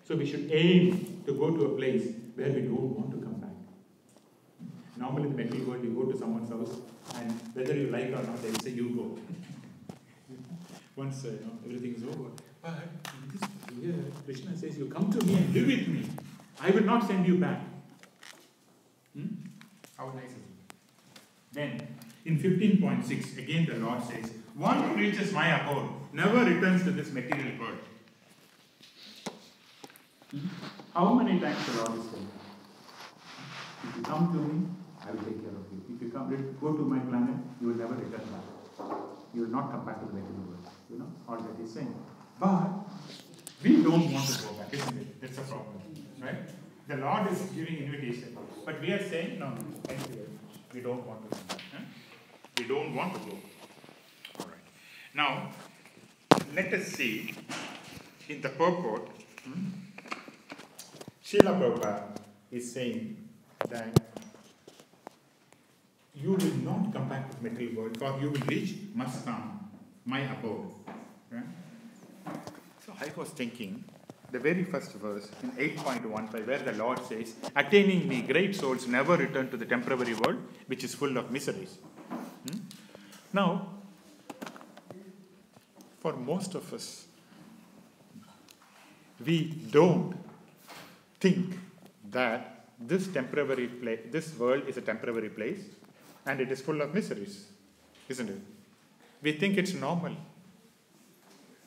So we should aim to go to a place where we don't want to come back. Normally in the material world, you go to someone's house, and whether you like or not, they will say, you go. Once everything is over. But in this here, Krishna says, you come to me and live with me. I will not send you back. How nice is it? Then, in 15.6, again the Lord says, one who reaches my abode never returns to this material world. How many times the Lord is saying, if you come to me, I will take care of you. If you go to my planet, you will never return back. You will not come back to the material world. All that he's saying. But we don't want to go back, isn't it? That's a problem. Right? The Lord is giving invitation. But we are saying, no, thank you very much. We don't want to come back. We don't want to go. Alright. Now, let us see in the purport, Srila Prabhupada is saying that you will not come back to the material world, for you will reach Mastam, my abode. Right? So I was thinking, the very first verse in 8.15, where the Lord says, attaining me, great souls never return to the temporary world, which is full of miseries. Now, for most of us, we don't think that this world is a temporary place and it is full of miseries, isn't it? We think it's normal.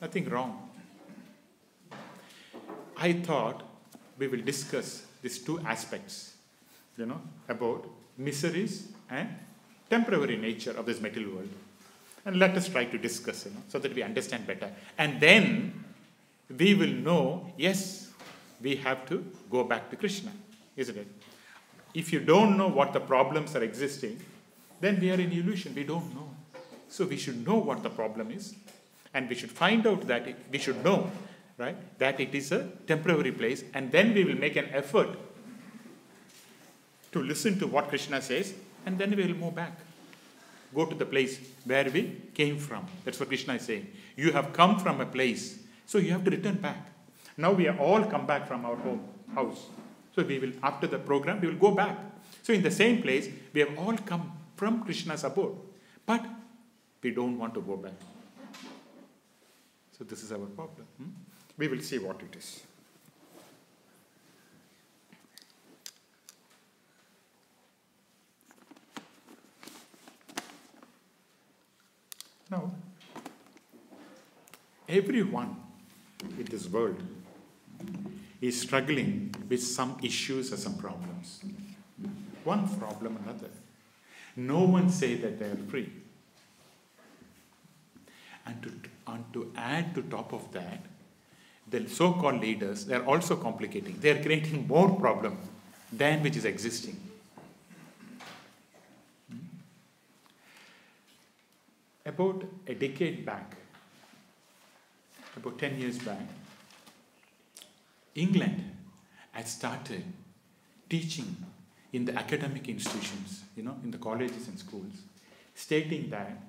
Nothing wrong. I thought we will discuss these two aspects, about miseries and temporary nature of this material world. And let us try to discuss, so that we understand better. And then we will know, yes, we have to go back to Krishna, isn't it? If you don't know what the problems are existing, then we are in illusion. We don't know. So we should know what the problem is. And we should find out that we should know, right, that it is a temporary place. And then we will make an effort to listen to what Krishna says. And then we will move back. Go to the place where we came from. That's what Krishna is saying. You have come from a place, so you have to return back. Now we have all come back from our house. So we will, after the program, we will go back. So in the same place, we have all come from Krishna's abode. But we don't want to go back. So this is our problem. We will see what it is. Now, everyone in this world is struggling with some issues or some problems. One problem or another. No one says that they are free. And to add to top of that, the so-called leaders, they are also complicating. They are creating more problem than which is existing. About a decade back, about 10 years back, England had started teaching in the academic institutions, in the colleges and schools, stating that,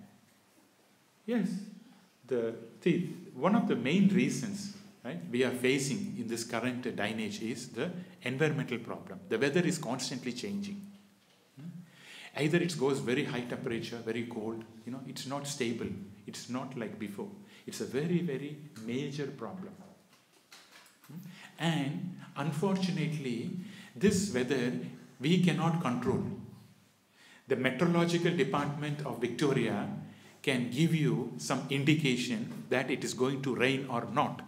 yes, one of the main reasons, right, we are facing in this current day and age is the environmental problem. The weather is constantly changing. Either it goes very high temperature, very cold, it's not stable. It's not like before. It's a very, very major problem. And unfortunately, this weather we cannot control. The meteorological department of Victoria can give you some indication that it is going to rain or not.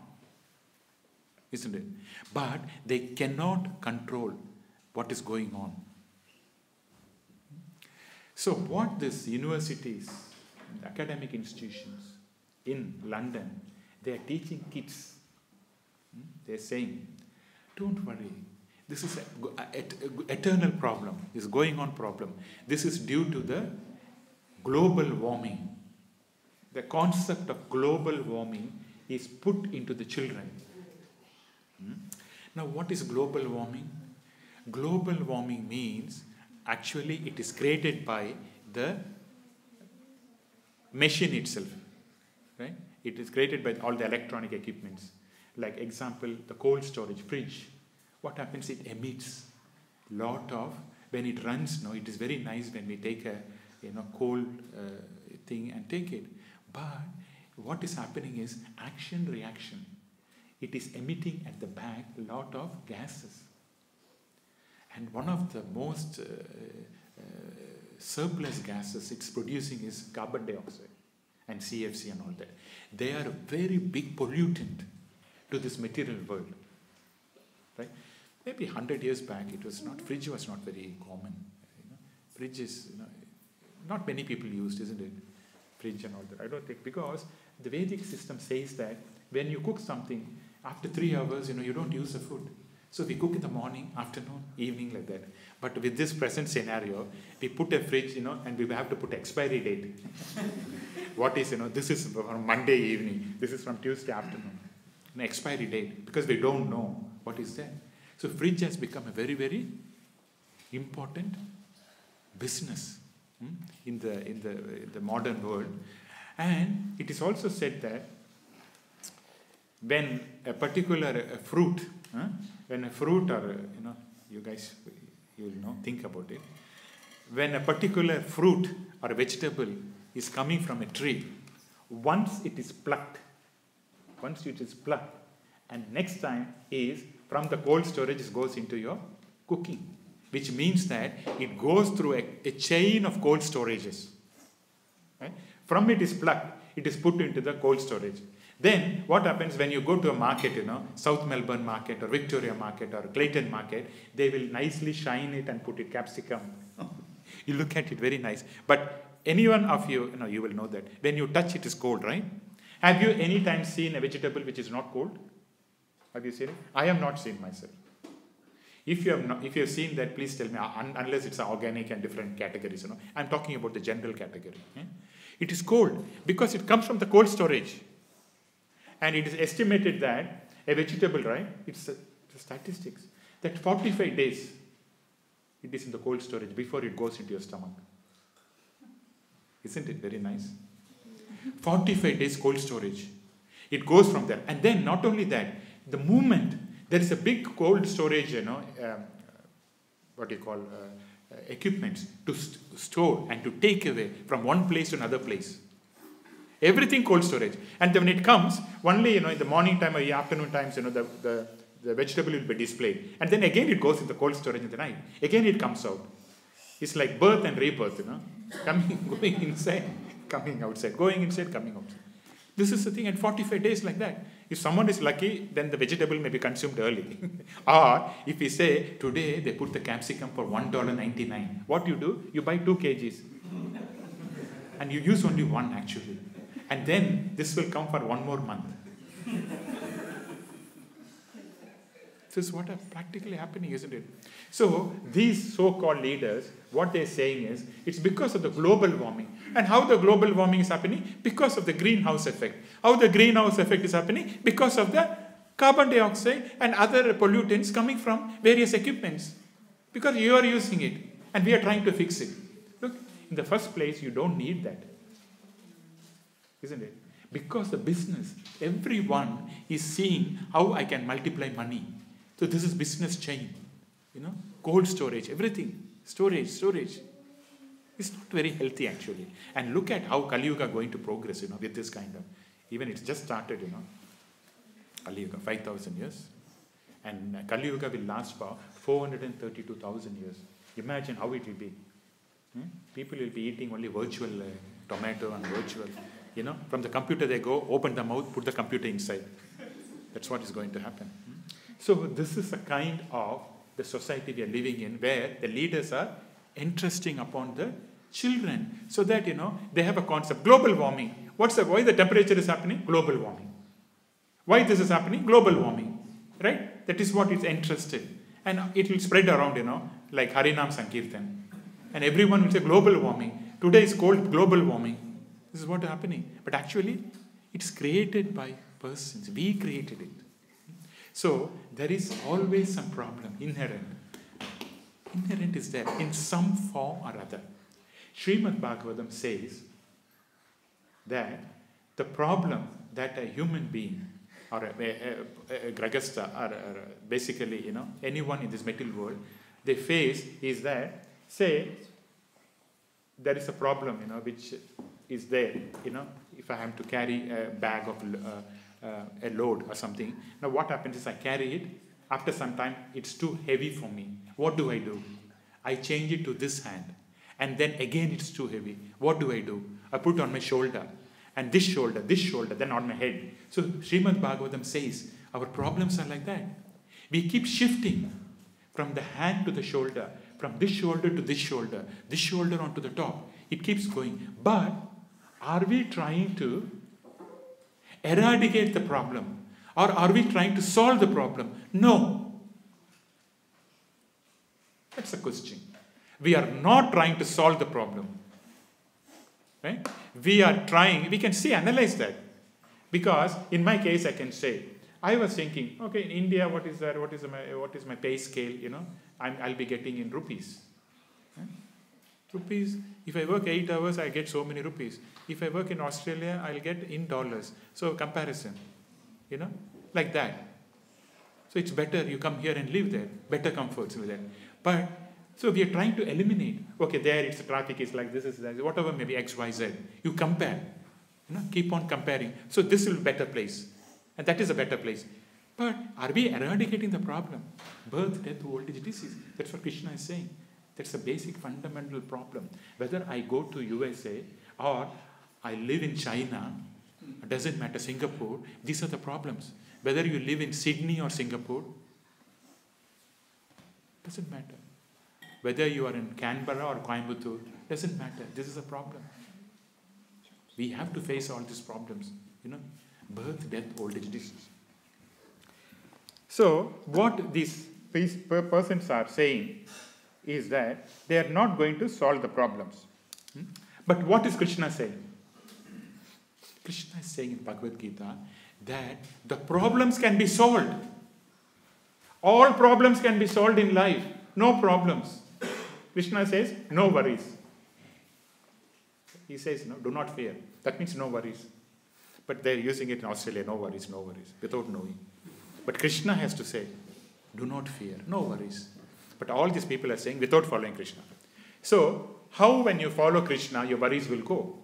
Isn't it? But they cannot control what is going on. So what these universities, academic institutions in London, they are teaching kids. They are saying, don't worry, this is an eternal problem, this going on problem. This is due to the global warming. The concept of global warming is put into the children. Now what is global warming? Global warming means actually it is created by the machine itself. Right? It is created by all the electronic equipments. Like example, the cold storage, fridge. What happens? It emits lot of, when it runs, no, it is very nice when we take a cold thing and take it. But what is happening is action reaction. It is emitting at the back a lot of gases. And one of the most surplus gases it's producing is carbon dioxide and CFC and all that. They are a very big pollutant to this material world. Right? Maybe 100 years back, fridge was not very common. Fridge is, not many people used, isn't it? Fridge and all that. I don't think, because the Vedic system says that when you cook something, after 3 hours, you don't use the food. So we cook in the morning, afternoon, evening, like that. But with this present scenario, we put a fridge, and we have to put expiry date. What is, this is from Monday evening, this is from Tuesday afternoon. An expiry date, because we don't know what is there. So fridge has become a very, very important business in the modern world. And it is also said that when a particular fruit, when a fruit or, you guys, you'll think about it. When a particular fruit or a vegetable is coming from a tree, once it is plucked, and next time is from the cold storage, it goes into your cooking, which means that it goes through a chain of cold storages. Right? From it is plucked, it is put into the cold storage. Then what happens when you go to a market, South Melbourne market or Victoria market or Clayton market, they will nicely shine it and put it capsicum. You look at it, very nice. But anyone of you, you will know that when you touch it is cold, right? Have you any time seen a vegetable which is not cold? Have you seen it? I have not seen myself. If you have seen that, please tell me, unless it's organic and different categories, I'm talking about the general category. It is cold because it comes from the cold storage. And it is estimated that a vegetable, right, it's the statistics, that 45 days it is in the cold storage before it goes into your stomach. Isn't it very nice? 45 days cold storage. It goes from there. And then not only that, the moment there is a big cold storage, equipments to store and to take away from one place to another place. Everything cold storage. And then when it comes, only, in the morning time or the afternoon times, the vegetable will be displayed. And then again it goes in the cold storage in the night. Again it comes out. It's like birth and rebirth, going inside, coming outside, going inside, coming outside. This is the thing, and 45 days like that. If someone is lucky, then the vegetable may be consumed early. Or if we say, today they put the capsicum for $1.99. What do? You buy 2 kgs. And you use only one actually. And then this will come for 1 more month. This is what is practically happening, isn't it? So these so-called leaders, what they're saying is, it's because of the global warming. And how the global warming is happening? Because of the greenhouse effect. How the greenhouse effect is happening? Because of the carbon dioxide and other pollutants coming from various equipments. Because you are using it. And we are trying to fix it. Look, in the first place, you don't need that. Isn't it? Because the business, everyone is seeing how I can multiply money. So this is business chain. Cold storage, everything. Storage. It's not very healthy actually. And look at how Kali Yuga going to progress, with this kind of, even it's just started, Kali Yuga, 5,000 years. And Kali Yuga will last for 432,000 years. Imagine how it will be. People will be eating only virtual tomato and virtual, from the computer they go, open the mouth, put the computer inside. That's what is going to happen. So this is a kind of the society we are living in, where the leaders are interesting upon the children, so that, they have a concept. Global warming. Why the temperature is happening? Global warming. Why this is happening? Global warming. Right? That is what is interested. And it will spread around, like Harinam Sankirtan. And everyone will say global warming. Today is called global warming. This is what is happening. But actually, it's created by persons. We created it. So, there is always some problem, inherent. Inherent is there in some form or other. Śrīmad Bhāgavatam says that the problem that a human being or a gragastha, or basically, anyone in this material world, they face is that, say, there is a problem, which is there, if I have to carry a bag of a load or something. Now what happens is I carry it. After some time, it's too heavy for me. What do? I change it to this hand. And then again it's too heavy. What do? I put it on my shoulder. And this shoulder, then on my head. So Śrīmad Bhāgavatam says, our problems are like that. We keep shifting from the hand to the shoulder, from this shoulder to this shoulder onto the top. It keeps going. But are we trying to eradicate the problem? Or are we trying to solve the problem? No. That's the question. We are not trying to solve the problem. Right? We can analyze that. Because in my case, I can say, I was thinking, okay, in India, what is that? What is my pay scale? I'll be getting in rupees. Right? Rupees. If I work 8 hours, I get so many rupees. If I work in Australia, I'll get in dollars. So comparison, like that. So it's better you come here and live there. Better comforts with that. But so we are trying to eliminate. Okay, there it's the traffic is like this is that, whatever maybe X, Y, Z. You compare. Keep on comparing. So this will be a better place. And that is a better place. But are we eradicating the problem? Birth, death, old age, disease. That's what Krishna is saying. That's a basic fundamental problem. Whether I go to USA or I live in China, it doesn't matter, Singapore, these are the problems. Whether you live in Sydney or Singapore, doesn't matter. Whether you are in Canberra or Coimbatore, doesn't matter. This is a problem. We have to face all these problems. Birth, death, old age, disease. So, what these persons are saying is that they are not going to solve the problems. But what is Krishna saying? Krishna is saying in Bhagavad Gita that the problems can be solved. All problems can be solved in life. No problems. Krishna says, no worries. He says, no, do not fear. That means no worries. But they're using it in Australia, no worries, without knowing. But Krishna has to say, do not fear, no worries. But all these people are saying without following Krishna. So, how when you follow Krishna, your worries will go?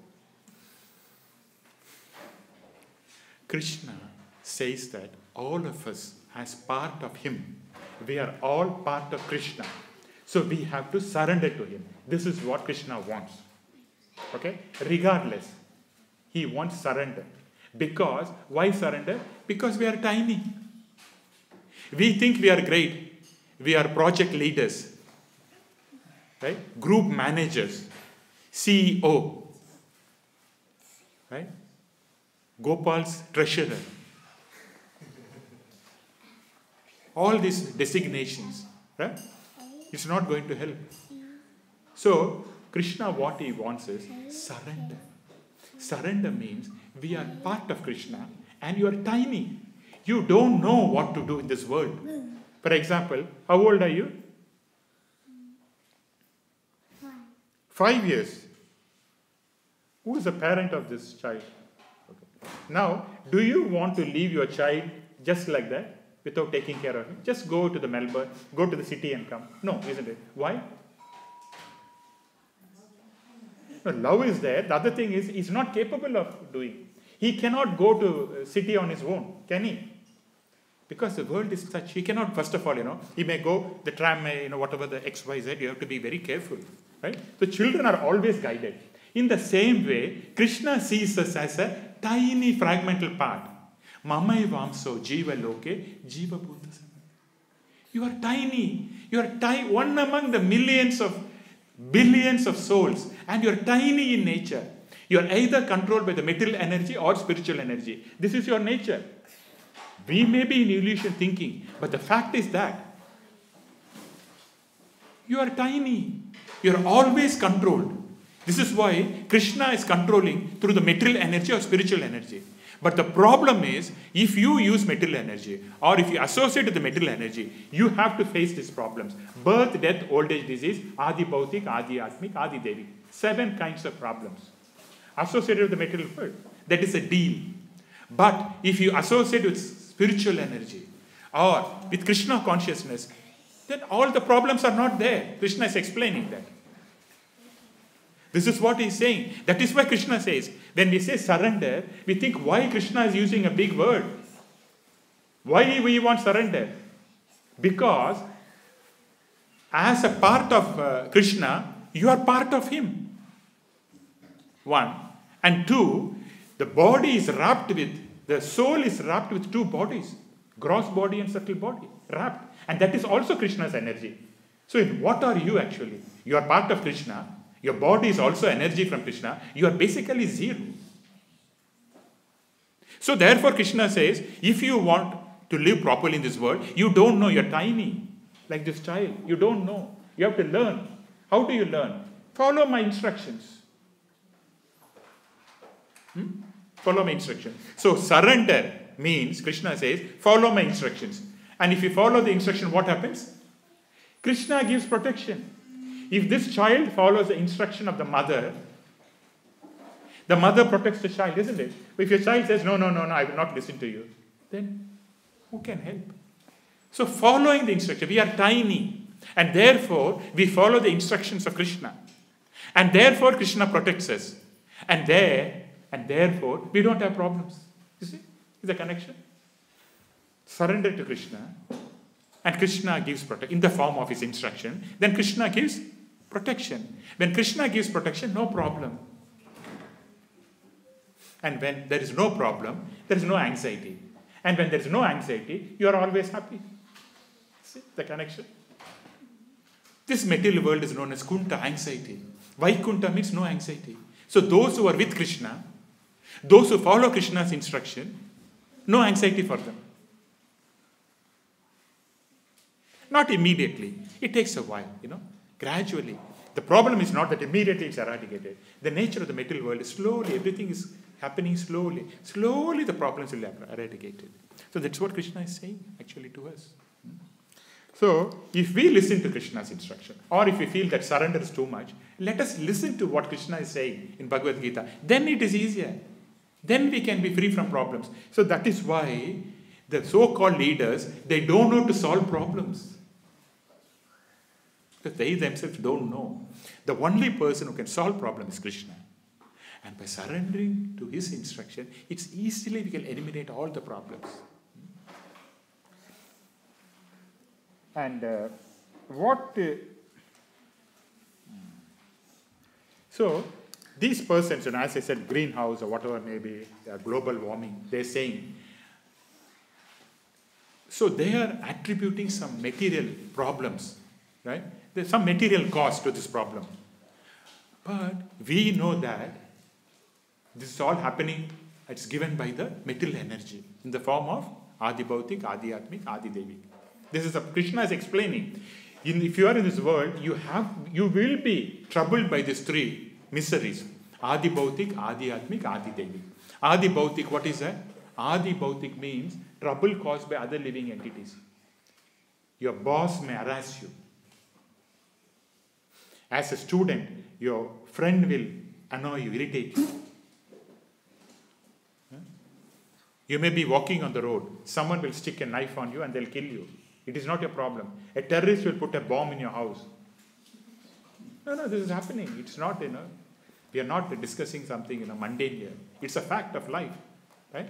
Krishna says that all of us, as part of him, we are all part of Krishna. So we have to surrender to him. This is what Krishna wants. Okay? Regardless, he wants surrender. Because, why surrender? Because we are tiny. We think we are great. We are project leaders. Right? Group managers. CEO. Right? Gopal's treasurer. All these designations. Right? It's not going to help. So, Krishna, what he wants is surrender. Surrender means we are part of Krishna and you are tiny. You don't know what to do in this world. For example, how old are you? 5 years. Who is the parent of this child? Okay. Now, do you want to leave your child just like that without taking care of him? Just go to the Melbourne, go to the city and come. No, isn't it? Why? No, love is there. The other thing is, he's not capable of doing. He cannot go to city on his own, can he? Because the world is such, he cannot, first of all, he may go, the tram may, whatever the X, Y, Z, you have to be very careful, right? So children are always guided. In the same way, Krishna sees us as a tiny fragmental part. Mamai vamso jiva loke jiva bhutasana. You are tiny. You are one among the billions of souls, and you are tiny in nature. You are either controlled by the material energy or spiritual energy. This is your nature. We may be in illusion thinking, but the fact is that you are tiny. You are always controlled. This is why Krishna is controlling through the material energy or spiritual energy. But the problem is, if you use material energy or if you associate with the material energy, you have to face these problems. Birth, death, old age, disease, Adi Bhautik, Adi Atmik, Adi Devik. 7 kinds of problems associated with the material world. That is a deal. But if you associate with spiritual energy or with Krishna consciousness, then all the problems are not there. Krishna is explaining that. This is what he is saying. That is why Krishna says, when we say surrender, we think why Krishna is using a big word. Why we want surrender? Because as a part of Krishna, you are part of him. One. And two, the body is wrapped with, the soul is wrapped with two bodies. Gross body and subtle body. Wrapped. And that is also Krishna's energy. So what are you actually? You are part of Krishna. Your body is also energy from Krishna. You are basically zero. So therefore Krishna says, if you want to live properly in this world, you don't know, you're tiny. Like this child. You don't know. You have to learn. How do you learn? Follow my instructions. Follow my instructions. So surrender means, Krishna says, follow my instructions. And if you follow the instruction, what happens? Krishna gives protection. If this child follows the instruction of the mother protects the child, isn't it? If your child says, no, I will not listen to you, then who can help? So following the instruction, we are tiny. And therefore, we follow the instructions of Krishna. And therefore, Krishna protects us. And therefore, we don't have problems. You see? Is the connection? Surrender to Krishna. And Krishna gives protection in the form of his instruction. Then Krishna gives protection. When Krishna gives protection, no problem. And when there is no problem, there is no anxiety. And when there is no anxiety, you are always happy. See the connection? This material world is known as Kunta, anxiety. Vaikunta means no anxiety. So those who are with Krishna, those who follow Krishna's instruction, no anxiety for them. Not immediately. It takes a while, gradually. The problem is not that immediately it's eradicated. The nature of the material world is slowly, everything is happening slowly. Slowly the problems will be eradicated. So that's what Krishna is saying actually to us. So if we listen to Krishna's instruction, or if we feel that surrender is too much, let us listen to what Krishna is saying in Bhagavad Gita. Then it is easier. Then we can be free from problems. So that is why the so-called leaders, they don't know to solve problems. Because they themselves don't know. The only person who can solve problems is Krishna. And by surrendering to his instruction, it's easily we can eliminate all the problems. And so these persons, as I said, greenhouse or whatever may be, global warming, they're saying, so they are attributing some material problems, right? There's some material cause to this problem. But we know that this is all happening, it's given by the material energy in the form of Adi Bhautik, Adi Atmik, Adi Devik. This is Krishna is explaining. If you are in this world, you will be troubled by these three miseries. Adi Bhautik, Adi Atmik, Adi Devik. Adi Bhautik, what is that? Adi Bhautik means trouble caused by other living entities. Your boss may harass you. As a student, your friend will annoy you, irritate you. You may be walking on the road. Someone will stick a knife on you and they'll kill you. It is not your problem. A terrorist will put a bomb in your house. No, this is happening. It's not, we are not discussing something, mundane here. It's a fact of life, right?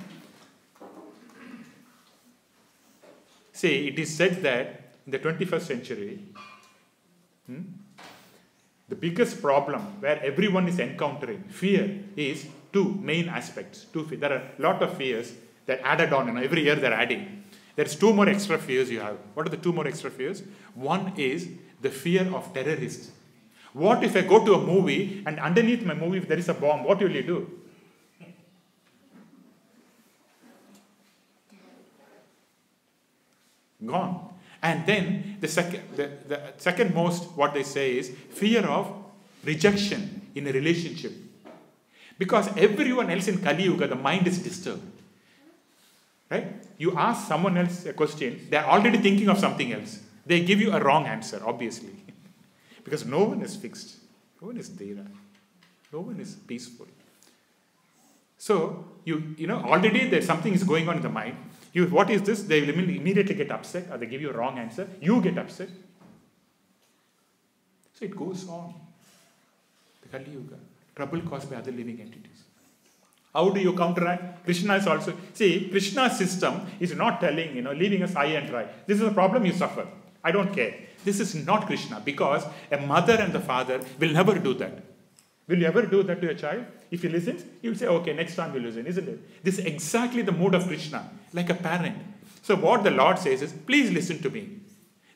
See, it is said that in the 21st century, the biggest problem where everyone is encountering fear is two main aspects. There are a lot of fears that added on, every year they're adding. There's two more extra fears you have. What are the two more extra fears? One is the fear of terrorists. What if I go to a movie and underneath my movie if there is a bomb, what will you do? Gone. And then the second most, what they say is fear of rejection in a relationship. Because everyone else in Kali Yuga, the mind is disturbed. Right? You ask someone else a question, they're already thinking of something else. They give you a wrong answer, obviously. Because no one is fixed. No one is there. No one is peaceful. So, already there's something is going on in the mind. What is this? They will immediately get upset, or they give you a wrong answer. You get upset. So it goes on. The Kali Yuga. Trouble caused by other living entities. How do you counteract? Krishna is also... See, Krishna's system is not telling, leaving us high and dry. This is a problem, you suffer. I don't care. This is not Krishna, because a mother and the father will never do that. Will you ever do that to your child? If he listens, you will say, okay, next time we'll listen, isn't it? This is exactly the mood of Krishna, like a parent. So what the Lord says is, please listen to me.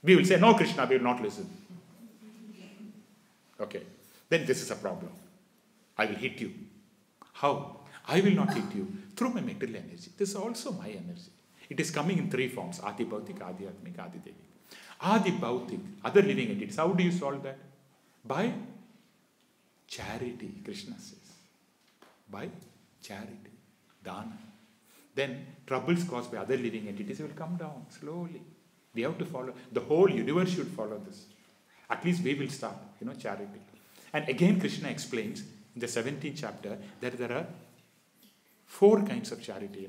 We will say, no, Krishna, we will not listen. Okay, then this is a problem. I will hit you. How? I will not hit you. Through my material energy. This is also my energy. It is coming in three forms. Adi Bhautik, Adi Atmik, Adi Devi. Adi Bhautik, other living entities. How do you solve that? By charity, Krishna says. By charity, dana. Then troubles caused by other living entities will come down slowly. We have to follow. The whole universe should follow this. At least we will start, charity. And again Krishna explains in the 17th chapter that there are 4 kinds of charity,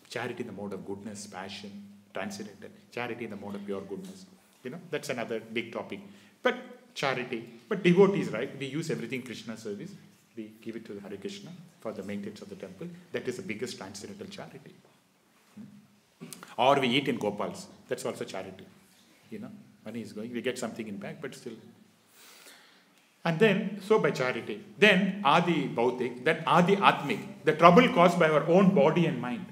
Charity in the mode of goodness, passion, transcendental. Charity in the mode of pure goodness. That's another big topic. But charity. But devotees, right? We use everything Krishna service. We give it to Hare Krishna for the maintenance of the temple. That is the biggest transcendental charity. Or we eat in Gopals. That's also charity. Money is going. We get something in back, but still. And then, so by charity. Then Adi Bhautik, then Adi Atmik. The trouble caused by our own body and mind.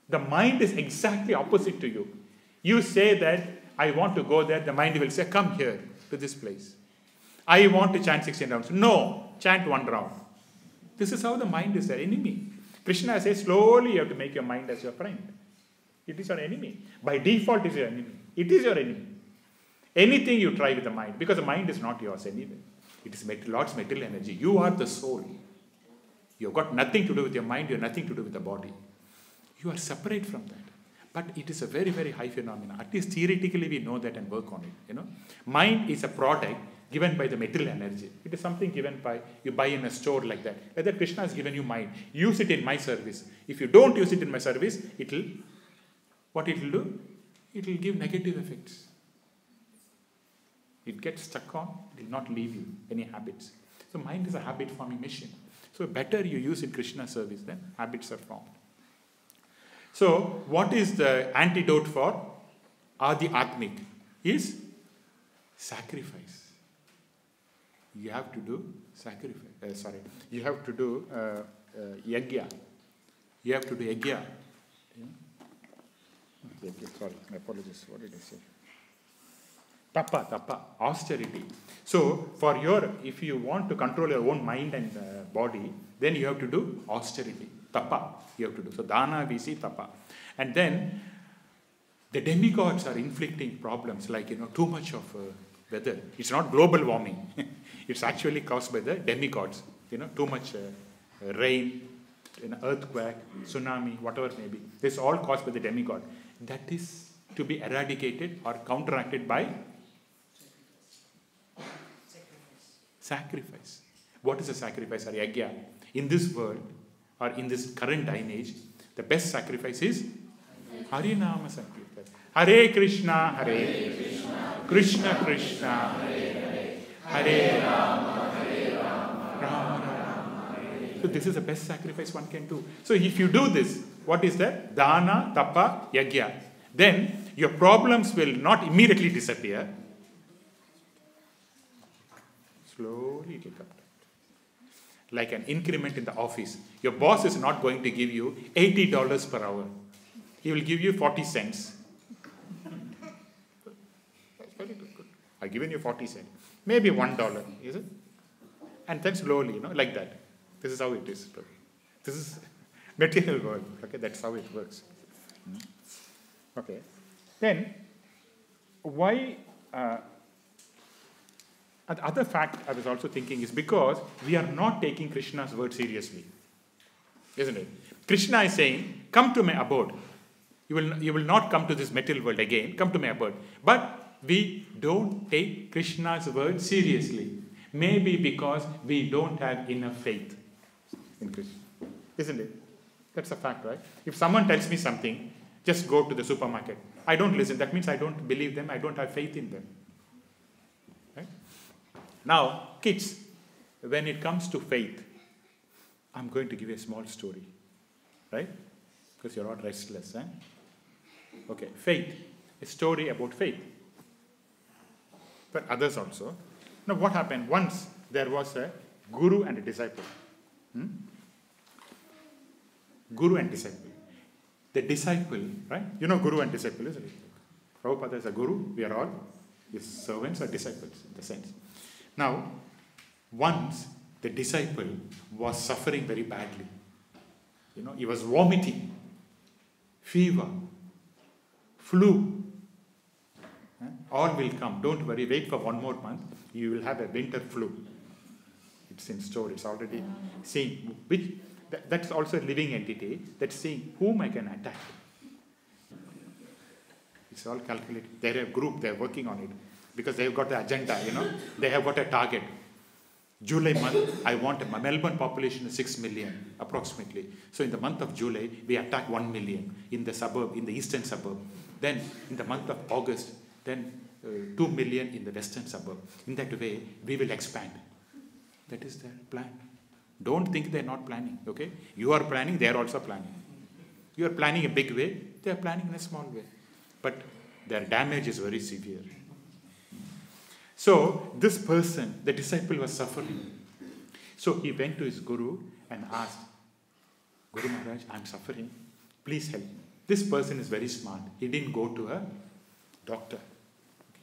The mind is exactly opposite to you. You say that, I want to go there. The mind will say, come here to this place. I want to chant 16 rounds. No, chant 1 round. This is how the mind is the enemy. Krishna says, slowly you have to make your mind as your friend. It is your enemy. By default, it is your enemy. It is your enemy. Anything you try with the mind, because the mind is not yours anyway. It is Lord's material energy. You are the soul. You have got nothing to do with your mind. You have nothing to do with the body. You are separate from that. But it is a very, very high phenomenon. At least theoretically we know that and work on it. Mind is a product given by the material energy. It is something given by, you buy in a store like that. Whether Krishna has given you mind, use it in my service. If you don't use it in my service, what it will do? It will give negative effects. It gets stuck on, it will not leave you any habits. So mind is a habit forming machine. So better you use in Krishna service, then habits are formed. So what is the antidote for Adi Atmik? Is sacrifice. You have to do sacrifice. You have to do yajna. You have to do yajna. Sorry, my apologies. What did I say? Tapa, austerity. So, if you want to control your own mind and body, then you have to do austerity. Tapa, you have to do. So, dana, we see tapa. And then, the demigods are inflicting problems like, too much of weather. It's not global warming. It's actually caused by the demigods. Too much rain, earthquake, tsunami, whatever it may be. This is all caused by the demigod. That is to be eradicated or counteracted by sacrifice. What is a sacrifice or yajna? In this world or in this current time age, the best sacrifice is Harinama Sankirtan. Hare Krishna, Hare Krishna, Krishna Krishna, Hare Hare, Hare Rama, Rama Hare. So this is the best sacrifice one can do. So if you do this, what is that? Dana, Tapa, Yajna. Then your problems will not immediately disappear. Slowly it will come down. Like an increment in the office. Your boss is not going to give you $80 per hour. He will give you 40 cents. That's very good. I've given you 40 cents. Maybe $1, is it? And then slowly, like that. This is how it is. This is material world. Okay, that's how it works. Okay. Then, why... the other fact I was also thinking is because we are not taking Krishna's word seriously. Isn't it? Krishna is saying, come to my abode. You will not come to this material world again. Come to my abode. But we don't take Krishna's word seriously. Maybe because we don't have enough faith in Krishna. Isn't it? That's a fact, right? If someone tells me something, just go to the supermarket. I don't listen. That means I don't believe them. I don't have faith in them. Right? Now, kids, when it comes to faith, I'm going to give you a small story. Right? Because you're all restless. Okay, faith. A story about faith. But others also. Now, what happened? Once there was a guru and a disciple. Guru and disciple. The disciple, right? You know guru and disciple, isn't it? Prabhupada is a guru. We are all his servants or disciples in the sense. Now, once the disciple was suffering very badly. He was vomiting, fever, flu. All will come. Don't worry. Wait for 1 more month. You will have a winter flu. It's in store. It's already seeing which. That's also a living entity that's seeing whom I can attack. It's all calculated. They're a group, they're working on it. Because they've got the agenda, They have got a target. July month, I want a Melbourne population of 6 million, approximately. So in the month of July, we attack 1 million in the suburb, in the eastern suburb. Then in the month of August, then 2 million in the western suburb. In that way, we will expand. That is their plan. Don't think they're not planning, okay? You are planning, they are also planning. You are planning a big way, they are planning in a small way. But their damage is very severe. So, this person, the disciple was suffering. So, he went to his guru and asked, Guru Maharaj, I'm suffering. Please help me. This person is very smart. He didn't go to a doctor.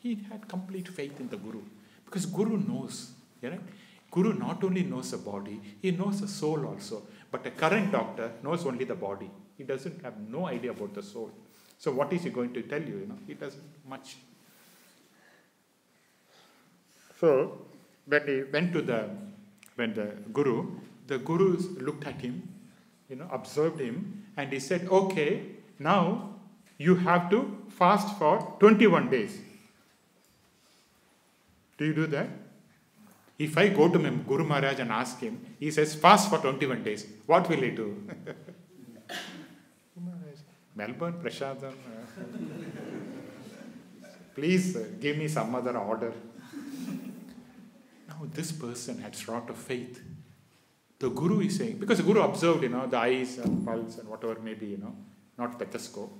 He had complete faith in the guru. Because guru knows, right? Guru not only knows the body, he knows the soul also. But a current doctor knows only the body. He doesn't have no idea about the soul. So what is he going to tell you? He doesn't much. So when he went to the guru looked at him, observed him, and he said, okay, now you have to fast for 21 days. Do you do that? If I go to Guru Maharaj and ask him, he says, fast for 21 days. What will he do? Melbourne, Prashadam. Please give me some other order. Now, this person had sort of faith. The Guru is saying, because the Guru observed, the eyes and pulse and whatever may be, not stethoscope.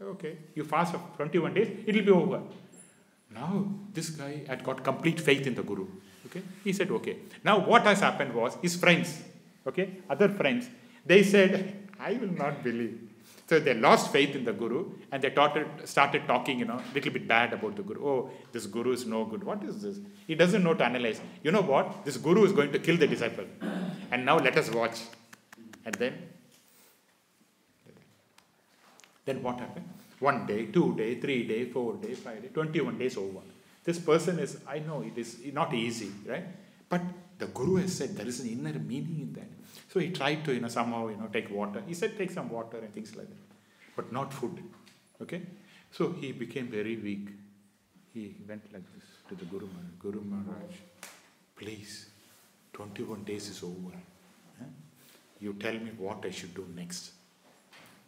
Okay, you fast for 21 days, it will be over. Now, this guy had got complete faith in the Guru. Okay, he said, okay. Now, what has happened was, his friends, other friends, they said, I will not believe. So they lost faith in the Guru and they started talking, little bit bad about the Guru. Oh, this Guru is no good. What is this? He doesn't know to analyze. You know what? This Guru is going to kill the disciple. And now let us watch. And then what happened? 1 day, 2 day, 3 day, 4 day, 5 day, 21 days over. This person is, I know it is not easy, right? But the Guru has said there is an inner meaning in that. So he tried to, somehow, take water. He said, take some water and things like that. But not food. Okay? So he became very weak. He went like this to the Guru Maharaj. Guru Maharaj, please, 21 days is over. You tell me what I should do next.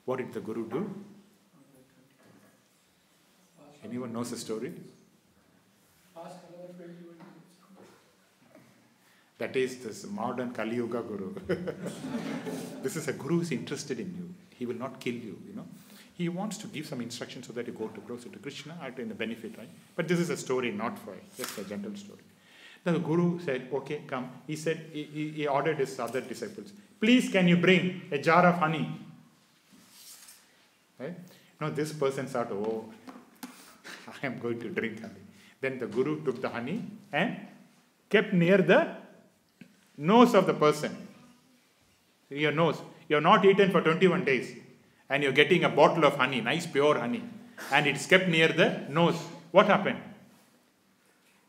What did the Guru do? Anyone knows the story? That is this modern Kali Yuga Guru. This is a Guru who is interested in you. He will not kill you, He wants to give some instructions so that you go closer to Krishna or in the benefit, right? But this is a story not for just a gentle story. Then the Guru said, okay, come. He said, he ordered his other disciples, please can you bring a jar of honey? Right? Now this person thought, oh, I am going to drink honey. Then the Guru took the honey and kept near the nose of the person. Your nose. You have not eaten for 21 days. And you're getting a bottle of honey, nice pure honey. And it's kept near the nose. What happened?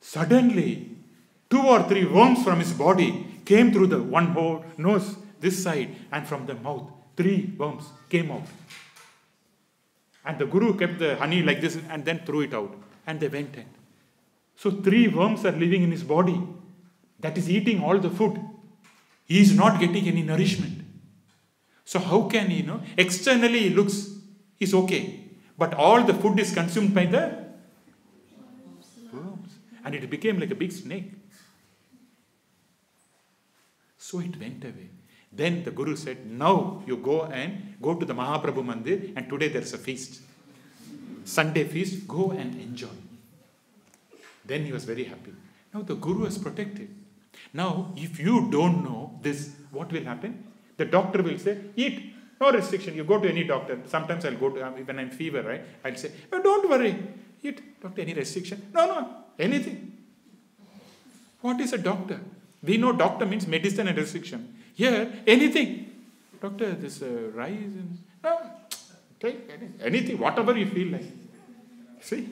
Suddenly, 2 or 3 worms from his body came through the one whole nose, this side, and from the mouth. 3 worms came out. And the Guru kept the honey like this and then threw it out. And they went in. So 3 worms are living in his body. That is eating all the food. He is not getting any nourishment. So how can he, externally he looks, he's okay. But all the food is consumed by the worms. And it became like a big snake. So it went away. Then the Guru said, now you go to the Mahaprabhu Mandir, and today there is a feast. Sunday feast, go and enjoy. Then he was very happy. Now the Guru was protected. Now, if you don't know this, what will happen? The doctor will say, eat, no restriction. You go to any doctor. Sometimes I'll go to, when I'm fever, right? I'll say, oh, don't worry. Eat, doctor, any restriction? No, anything. What is a doctor? We know doctor means medicine and restriction. Here, anything. Doctor, this rice, no, take anything, whatever you feel like. See,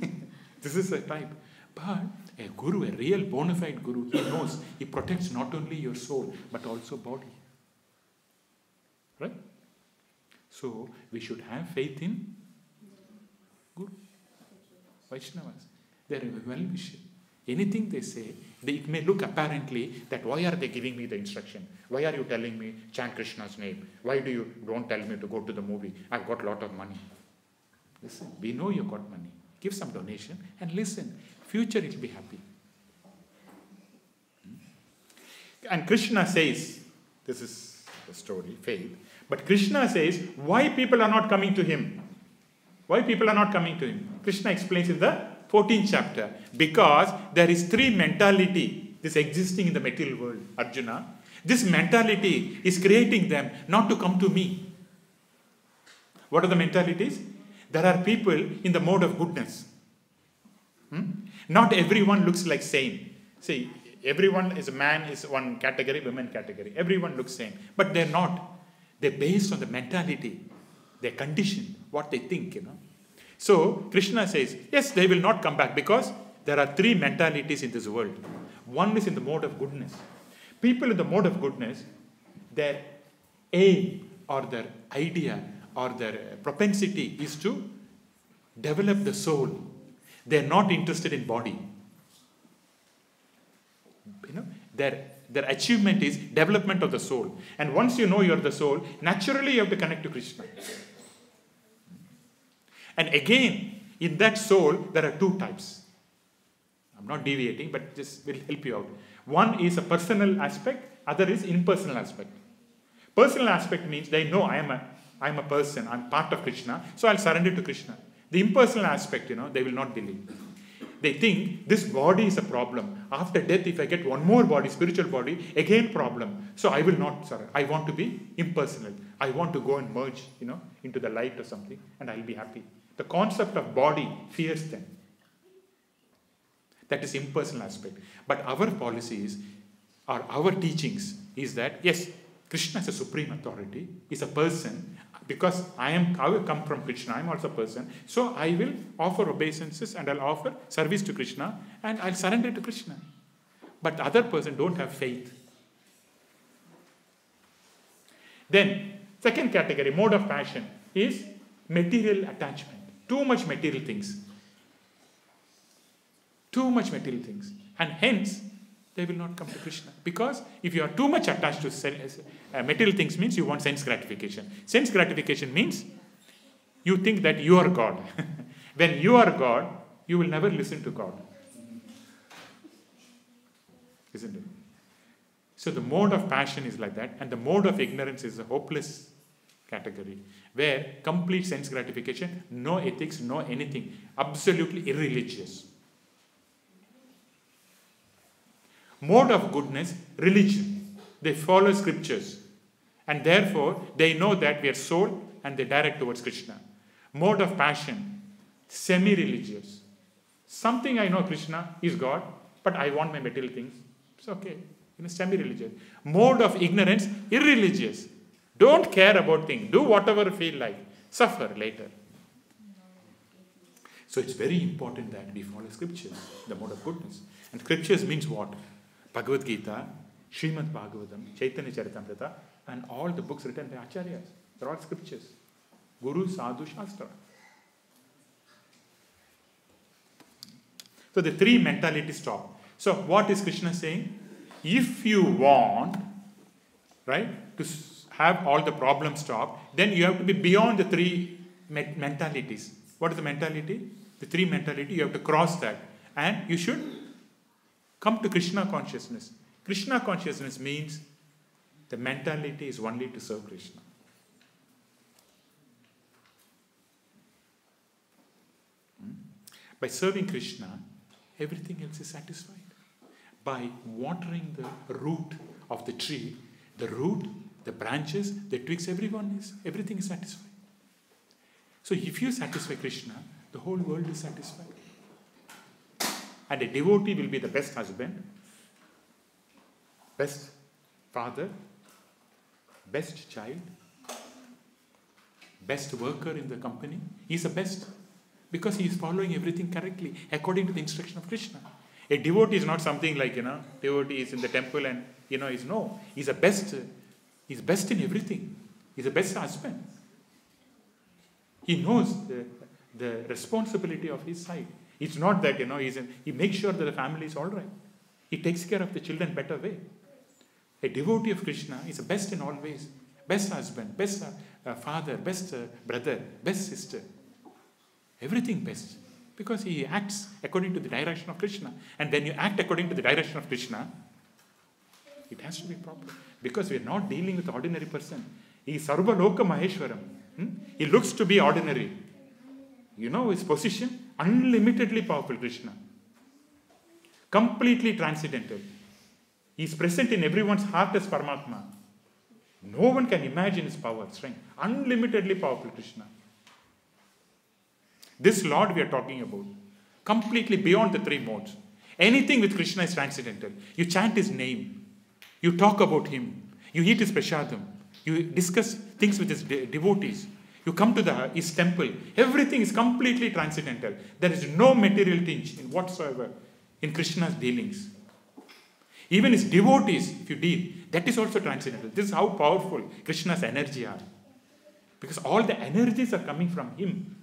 this is the type. But a guru, a real bona fide guru, he knows, he protects not only your soul, but also body. Right? So, we should have faith in Guru. Vaishnavas. They are well-wishing. Anything they say, it may look apparently that why are they giving me the instruction? Why are you telling me chant Krishna's name? Why don't tell me to go to the movie? I've got a lot of money. Listen, we know you got money. Give some donation and listen. Future it will be happy. And Krishna says, this is the story, faith. But Krishna says, why people are not coming to him? Why people are not coming to him? Krishna explains in the 14th chapter. Because there is three mentality this existing in the material world, Arjuna. This mentality is creating them not to come to me. What are the mentalities? There are people in the mode of goodness. Not everyone looks like same. See, everyone is a man is one category, women category. Everyone looks same. But they're not. They're based on the mentality. They're conditioned, what they think, So, Krishna says, yes, they will not come back because there are three mentalities in this world. One is in the mode of goodness. People in the mode of goodness, their aim or their idea or their propensity is to develop the soul. They're not interested in body. Their achievement is development of the soul. And once you know you're the soul, naturally you have to connect to Krishna. And again, in that soul, there are two types. I'm not deviating, but this will help you out. One is a personal aspect, other is impersonal aspect. Personal aspect means they know I am a person, I'm part of Krishna, so I'll surrender to Krishna. The impersonal aspect, they will not believe. They think this body is a problem. After death, if I get one more body, spiritual body, again problem. So I will not surrender. I want to be impersonal. I want to go and merge, into the light or something, and I'll be happy. The concept of body fears them. That is impersonal aspect. But our policies or our teachings is that, yes, Krishna is a supreme authority, is a person. Because I will come from Krishna, I am also a person. So I will offer obeisances and I'll offer service to Krishna and I'll surrender to Krishna. But the other person don't have faith. Then, second category, mode of passion, is material attachment. Too much material things. Too much material things. And hence, they will not come to Krishna. Because if you are too much attached to material things means you want sense gratification. Sense gratification means you think that you are God. When you are God, you will never listen to God. Isn't it? So the mode of passion is like that. And the mode of ignorance is a hopeless category. Where complete sense gratification, no ethics, no anything. Absolutely irreligious. Mode of goodness, religion. They follow scriptures. And therefore, they know that we are soul and they direct towards Krishna. Mode of passion, semi-religious. Something I know Krishna is God, but I want my material things. It's okay. Semi-religious. Mode of ignorance, irreligious. Don't care about things. Do whatever you feel like. Suffer later. So it's very important that we follow scriptures, the mode of goodness. And scriptures means what? Bhagavad Gita, Śrīmad Bhāgavatam, Chaitanya Charitamrita, and all the books written by Acharyas. They're all scriptures. Guru, Sadhu, Shastra. So the three mentalities stop. So what is Krishna saying? If you want, right, to have all the problems stopped, then you have to be beyond the three mentalities. What is the mentality? The three mentality, you have to cross that. And you should come to Krishna consciousness. Krishna consciousness means the mentality is only to serve Krishna. By serving Krishna, everything else is satisfied. By watering the root of the tree, the root, the branches, the twigs, everything is satisfied. So if you satisfy Krishna, the whole world is satisfied. And a devotee will be the best husband, best father, best child, best worker in the company. He is the best because he is following everything correctly according to the instruction of Krishna. A devotee is not something like, devotee is in the temple and, he's the best. He's best in everything. He's the best husband. He knows the responsibility of his side. It's not that, he makes sure that the family is all right. He takes care of the children better way. A devotee of Krishna is the best in all ways. Best husband, best father, best brother, best sister. Everything best. Because he acts according to the direction of Krishna. And when you act according to the direction of Krishna, it has to be proper. Because we are not dealing with ordinary person. He is Sarva Loka Maheshwaram. He looks to be ordinary. You know his position? Unlimitedly powerful Krishna. Completely transcendental. He is present in everyone's heart as Paramatma. No one can imagine his power, strength. Unlimitedly powerful Krishna. This Lord we are talking about. Completely beyond the three modes. Anything with Krishna is transcendental. You chant his name. You talk about him. You eat his prashadam. You discuss things with his devotees. You come to his temple. Everything is completely transcendental. There is no material tinge in whatsoever in Krishna's dealings. Even his devotees, if you deal, that is also transcendental. This is how powerful Krishna's energy are. Because all the energies are coming from him.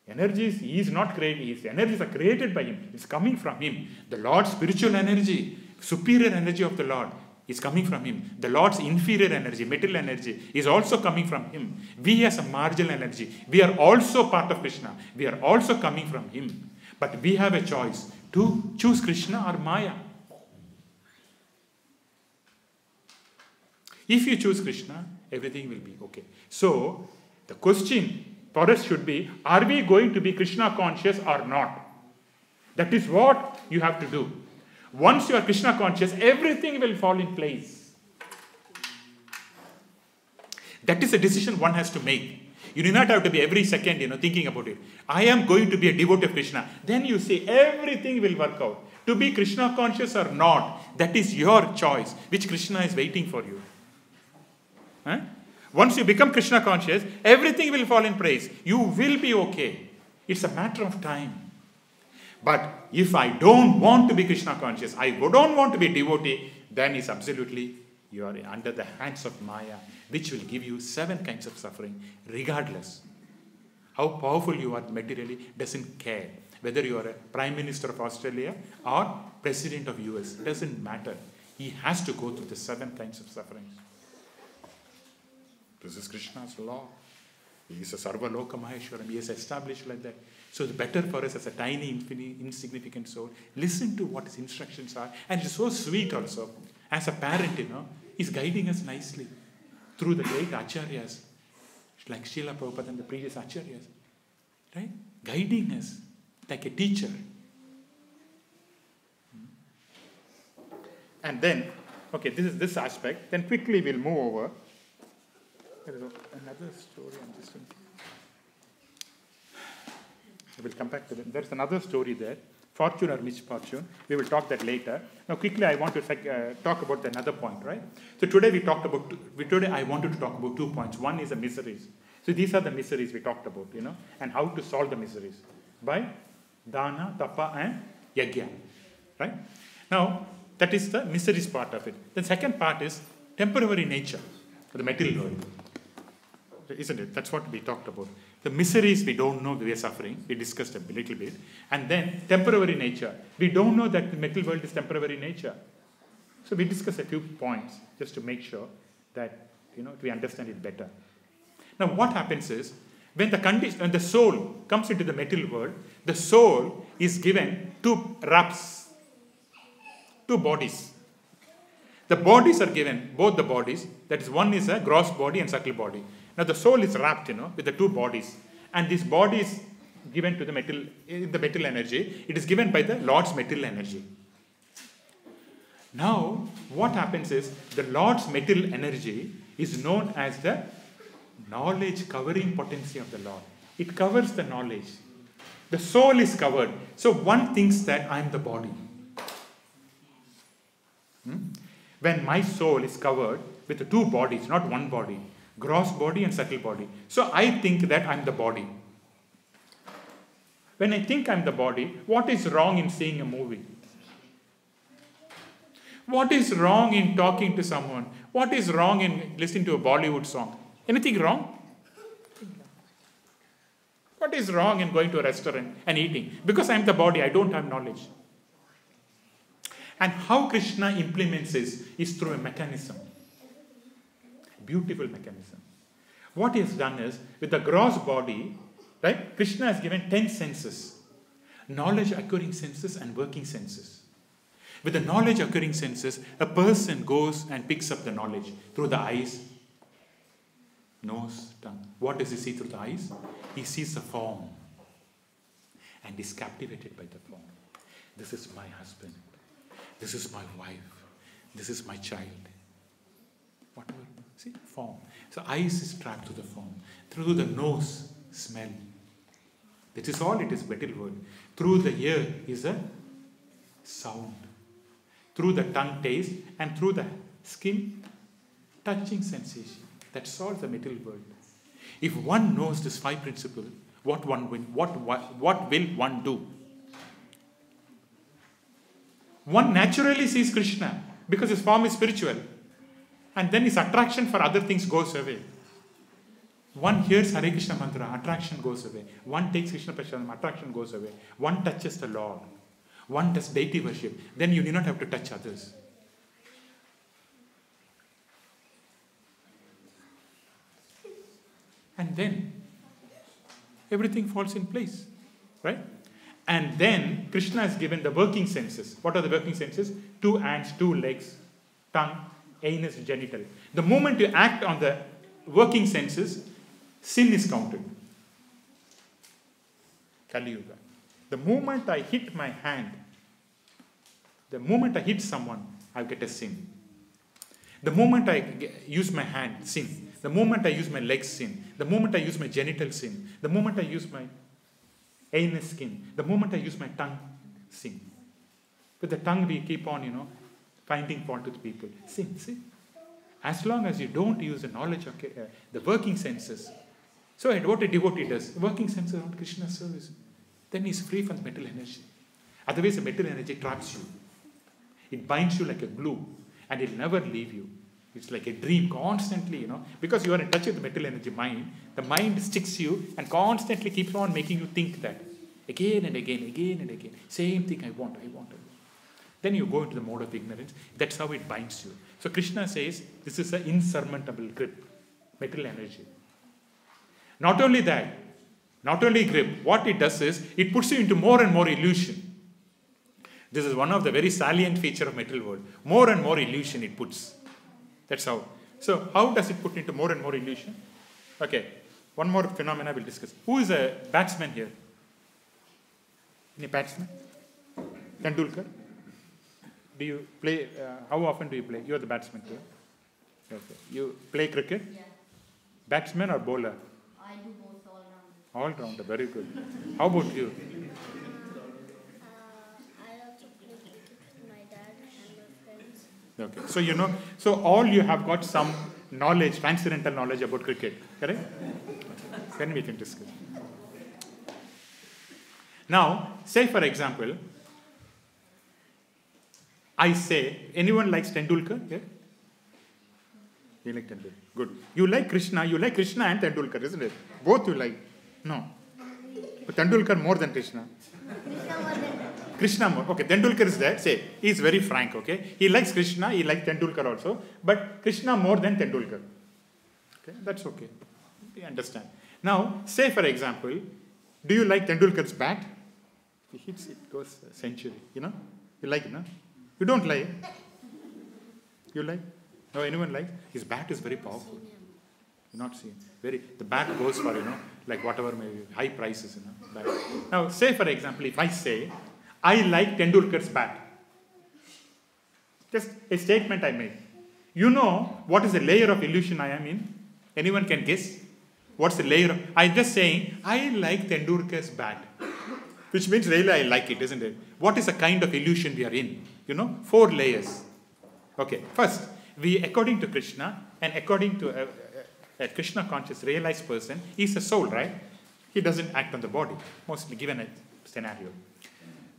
Energies, he is not created. His energies are created by him. It's coming from him. The Lord's spiritual energy, superior energy of the Lord, is coming from him. The Lord's inferior energy, material energy, is also coming from him. We as a marginal energy, we are also part of Krishna. We are also coming from him. But we have a choice to choose Krishna or Maya. If you choose Krishna, everything will be okay. So, the question for us should be, are we going to be Krishna conscious or not? That is what you have to do. Once you are Krishna conscious, everything will fall in place. That is a decision one has to make. You do not have to be every second, thinking about it. I am going to be a devotee of Krishna. Then you say everything will work out. To be Krishna conscious or not, that is your choice, which Krishna is waiting for you. Huh? Once you become Krishna conscious, everything will fall in place. You will be okay. It's a matter of time. But if I don't want to be Krishna conscious, I don't want to be a devotee, then it's absolutely, you are under the hands of Maya, which will give you 7 kinds of suffering, regardless. How powerful you are materially doesn't care. Whether you are a Prime Minister of Australia or President of US, doesn't matter. He has to go through the 7 kinds of sufferings. This is Krishna's law. He is a Sarva Loka Maheshwaram. He is established like that. So it's better for us as a tiny, insignificant soul, listen to what his instructions are. And it's so sweet also. As a parent, he's guiding us nicely through the great Acharyas, like Srila Prabhupada and the previous Acharyas. Right? Guiding us like a teacher. And then, okay, this is this aspect. Then quickly we'll move over. There is another story I'm just thinking. We'll come back to that. There's another story there. Fortune or misfortune. We will talk that later. Now quickly I want to talk about another point, right? So today I wanted to talk about 2 points. One is the miseries. So these are the miseries we talked about, and how to solve the miseries. By Dana, Tapa and Yajna. Right? Now, that is the miseries part of it. The second part is temporary nature of the material world. Isn't it? That's what we talked about. The miseries we don't know we are suffering. We discussed a little bit. And then temporary nature. We don't know that the material world is temporary nature. So we discussed a few points just to make sure that, we understand it better. Now what happens is, when the soul comes into the material world, the soul is given two wraps, two bodies. The bodies are given, both the bodies, that is, one is a gross body and subtle body. Now the soul is wrapped, with the two bodies. And this body is given to the material energy. It is given by the Lord's material energy. Now, what happens is, the Lord's material energy is known as the knowledge covering potency of the Lord. It covers the knowledge. The soul is covered. So one thinks that I am the body. When my soul is covered with the two bodies, not one body, gross body and subtle body. So I think that I am the body. When I think I am the body, what is wrong in seeing a movie? What is wrong in talking to someone? What is wrong in listening to a Bollywood song? Anything wrong? What is wrong in going to a restaurant and eating? Because I am the body, I don't have knowledge. And how Krishna implements this is through a mechanism. Beautiful mechanism. What he has done is, with the gross body, right, Krishna has given 10 senses. Knowledge occurring senses and working senses. With the knowledge occurring senses, a person goes and picks up the knowledge through the eyes, nose, tongue. What does he see through the eyes? He sees the form and is captivated by the form. This is my husband. This is my wife. This is my child. Whatever. See, form. So eyes is trapped to the form. Through the nose, smell. This is all it is, material world. Through the ear is a sound. Through the tongue, taste, and through the skin, touching sensation. That's all the material world. If one knows this 5 principles, what will one do? One naturally sees Krishna because his form is spiritual, and then his attraction for other things goes away. One hears Hare Krishna mantra, attraction goes away. One takes Krishna Prasadam, attraction goes away. One touches the Lord. One does deity worship. Then you do not have to touch others. And then everything falls in place. Right? And then Krishna has given the working senses. What are the working senses? 2 hands, 2 legs, tongue, anus, genital. The moment you act on the working senses, sin is counted. Kali Yuga. The moment I hit my hand, the moment I hit someone, I get a sin. The moment I use my hand, sin. The moment I use my legs, sin. The moment I use my genital, sin. The moment I use my anus, skin. The moment I use my tongue, sin. With the tongue we keep on, finding fault with people. Sin, see? As long as you don't use the knowledge of the working senses. So what a devotee does, working senses on Krishna's service, then he's free from the mental energy. Otherwise the mental energy traps you. It binds you like a glue and it will never leave you. It's like a dream constantly, because you are in touch with the mental energy mind. The mind sticks you and constantly keeps on making you think that. Again and again, again and again. Same thing I want. Then you go into the mode of ignorance. That's how it binds you. So Krishna says, this is an insurmountable grip. Mental energy. Not only that, not only grip, what it does is, it puts you into more and more illusion. This is one of the very salient feature of material world. More and more illusion it puts. That's how. So how does it put into more and more illusion? Okay, one more phenomena we'll discuss. Who is a batsman here? Any batsman? Tendulkar? Do you play, how often do you play? You are the batsman here. Okay. You play cricket? Yeah. Batsman or bowler? I do both, all-rounder. All-rounder, very good. How about you? I also play cricket with my dad and my friends. Okay, so all you have got some knowledge, transcendental knowledge about cricket, correct? Then we can discuss. Now, say for example, I say, anyone likes Tendulkar? Yeah? You like Tendulkar. Good. You like Krishna and Tendulkar, isn't it? Both you like. No. But Tendulkar more than Krishna. Krishna more than Krishna more. Okay, Tendulkar is there. Say, he is very frank, okay. He likes Krishna, he likes Tendulkar also. But Krishna more than Tendulkar. Okay, that's okay. We understand. Now, say for example, do you like Tendulkar's bat? He hits it, goes a century, you know. You like it, no? You don't like it. You like? No, anyone like? His bat is very powerful. You not seen. The bat goes for, like whatever maybe high prices, bat. Now, say for example, if I say, I like Tendulkar's bat. Just a statement I made. You know what is the layer of illusion I am in? Anyone can guess? What's the layer of... I'm just saying, I like Tendulkar's bat. Which means really I like it, isn't it? What is the kind of illusion we are in? 4 layers. Okay, first, we, according to Krishna, and according to a Krishna conscious realized person, he's a soul, right? He doesn't act on the body, mostly given a scenario.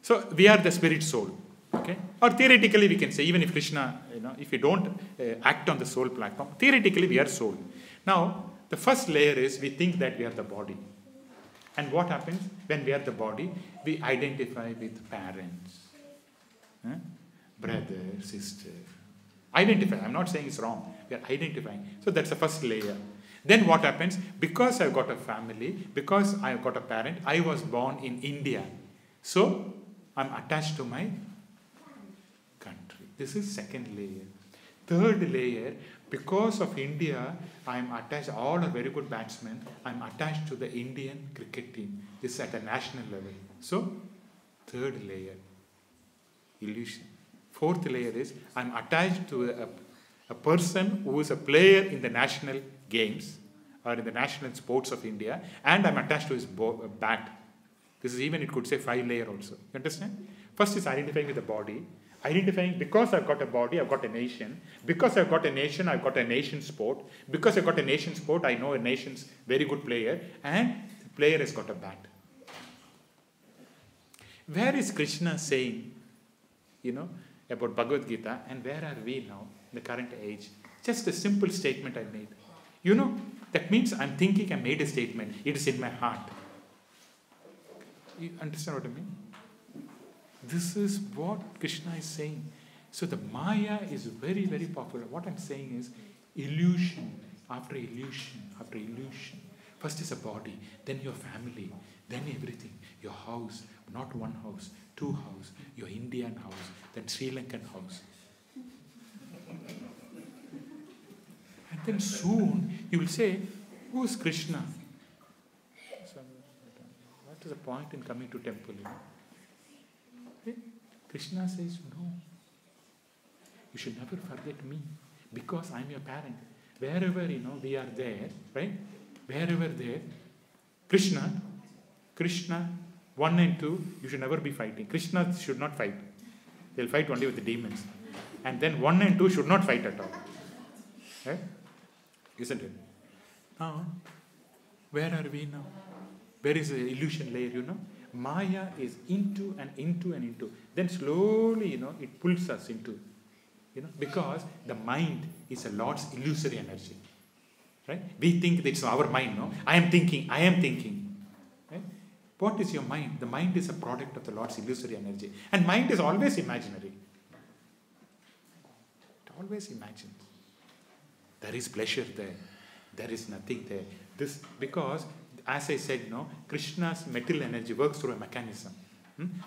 So, we are the spirit soul. Okay? Or theoretically we can say, even if Krishna, if you don't act on the soul platform, theoretically we are soul. Now, the first layer is we think that we are the body. And what happens when we are the body? We identify with parents, brother, sister. Identify. I'm not saying it's wrong. We are identifying. So that's the first layer. Then what happens? Because I've got a family, because I've got a parent, I was born in India. So I'm attached to my country. This is second layer. Third layer, because of India, I'm attached, all are very good batsmen, I'm attached to the Indian cricket team. This is at a national level. So, third layer, illusion. Fourth layer is, I'm attached to a person who is a player in the national games or in the national sports of India, and I'm attached to his bat. This is even, it could say 5 layer also. You understand? First is identifying with the body. Identifying, because I've got a body, I've got a nation. Because I've got a nation, I've got a nation sport. Because I've got a nation sport, I know a nation's very good player. And the player has got a bat. Where is Krishna saying, about Bhagavad Gita, and where are we now in the current age? Just a simple statement I made. That means I'm thinking I made a statement. It is in my heart. You understand what I mean? This is what Krishna is saying. So the Maya is very, very popular. What I'm saying is illusion after illusion after illusion. First is a body, then your family, then everything. Your house, not one house, 2 houses, your Indian house, then Sri Lankan house. And then soon you will say, who is Krishna? What is the point in coming to temple? Krishna says, no. You should never forget me, because I'm your parent. Wherever, we are there, right? Wherever there, Krishna, 1 and 2, you should never be fighting. Krishna should not fight. They'll fight only with the demons. And then 1 and 2 should not fight at all. Right? Isn't it? Now, where are we now? Where is the illusion layer, Maya is into and into and into. Then slowly, it pulls us into, because the mind is a Lord's illusory energy. Right? We think it's our mind, no? I am thinking. Right? What is your mind? The mind is a product of the Lord's illusory energy. And mind is always imaginary. It always imagines. There is pleasure there. There is nothing there. This, because, as I said, Krishna's material energy works through a mechanism.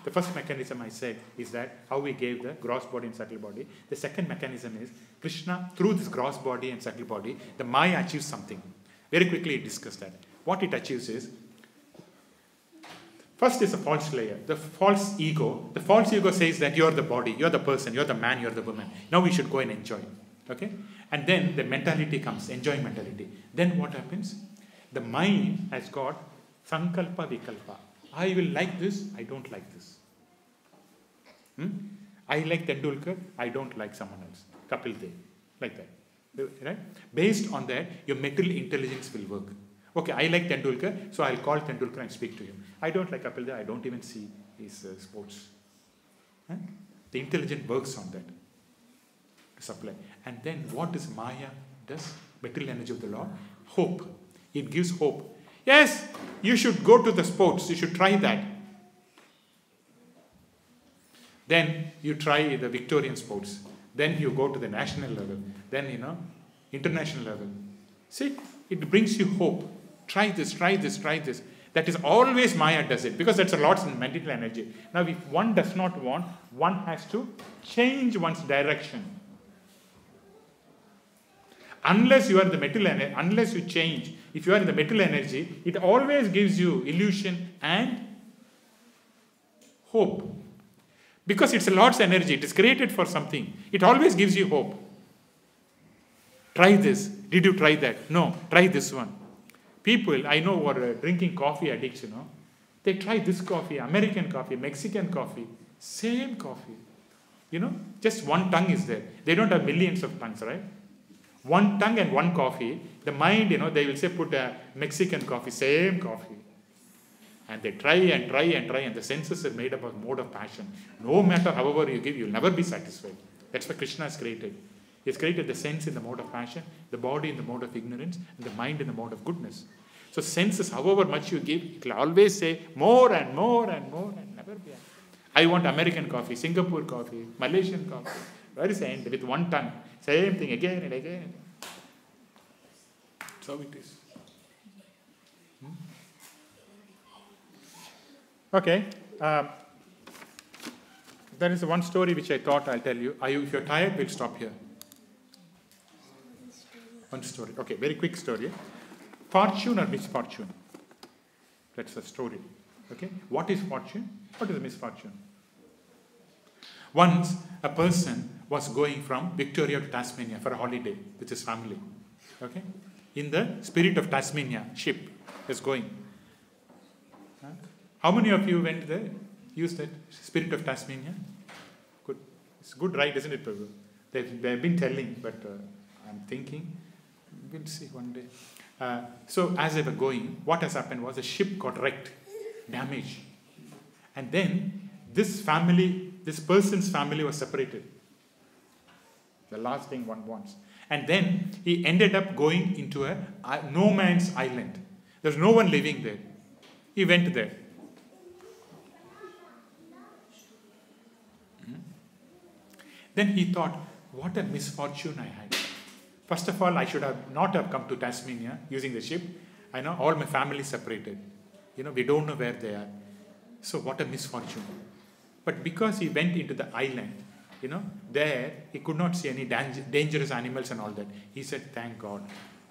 The first mechanism I said is that how we gave the gross body and subtle body. The second mechanism is Krishna, through this gross body and subtle body, the Maya achieves something. Very quickly discuss that. What it achieves is, first is a false layer, the false ego. The false ego says that you're the body, you're the person, you're the man, you're the woman. Now we should go and enjoy. Okay? And then the mentality comes, enjoy mentality. Then what happens? The mind has got sankalpa vikalpa. I will like this, I don't like this. I like Tendulkar, I don't like someone else. Kapil Dev. Like that. Right? Based on that, your material intelligence will work. Okay, I like Tendulkar, so I'll call Tendulkar and speak to him. I don't like Kapil Dev, I don't even see his sports. The intelligence works on that. To supply. And then what is Maya does? Material energy of the Lord? Hope. It gives hope. Yes, you should go to the sports. You should try that. Then you try the Victorian sports. Then you go to the national level. Then, international level. See, it brings you hope. Try this, try this, try this. That is always Maya does it, because that's a lot in mental energy. Now, if one does not want, one has to change one's direction. Unless you are the metal energy, unless you change, if you are in the metal energy, it always gives you illusion and hope. Because it's a Lord's energy, it is created for something. It always gives you hope. Try this. Did you try that? No, try this one. People I know who are drinking coffee addicts, they try this coffee, American coffee, Mexican coffee, same coffee. Just one tongue is there. They don't have millions of tongues, right? One tongue and one coffee. The mind, they will say put a Mexican coffee, same coffee. And they try and try and try, and the senses are made up of mode of passion. No matter however you give, you'll never be satisfied. That's what Krishna has created. He has created the sense in the mode of passion, the body in the mode of ignorance, and the mind in the mode of goodness. So senses, however much you give, it will always say more and more and more and never be happy. I want American coffee, Singapore coffee, Malaysian coffee. Where is the end? With one tongue. Same thing again and again. So it is. Okay. There is one story which I thought I'll tell you. If you're tired, we'll stop here. One story. Okay, very quick story. Fortune or misfortune? That's the story. Okay. What is fortune? What is misfortune? Once a person was going from Victoria to Tasmania for a holiday with his family. Okay. In the Spirit of Tasmania ship is going. How many of you went there? Used that Spirit of Tasmania? Good. It's good, right? Isn't it, Prabhu? They've been telling, but I'm thinking we'll see one day. So as they were going, what has happened was the ship got wrecked, damaged. And then this person's family was separated. The last thing one wants. And then he ended up going into a no man's island. There's no one living there. He went there. Then he thought, what a misfortune I had. First of all, I should have not have come to Tasmania using the ship. I know all my family separated. We don't know where they are. So what a misfortune. But because he went into the island, there he could not see any dangerous animals and all that. He said, thank God.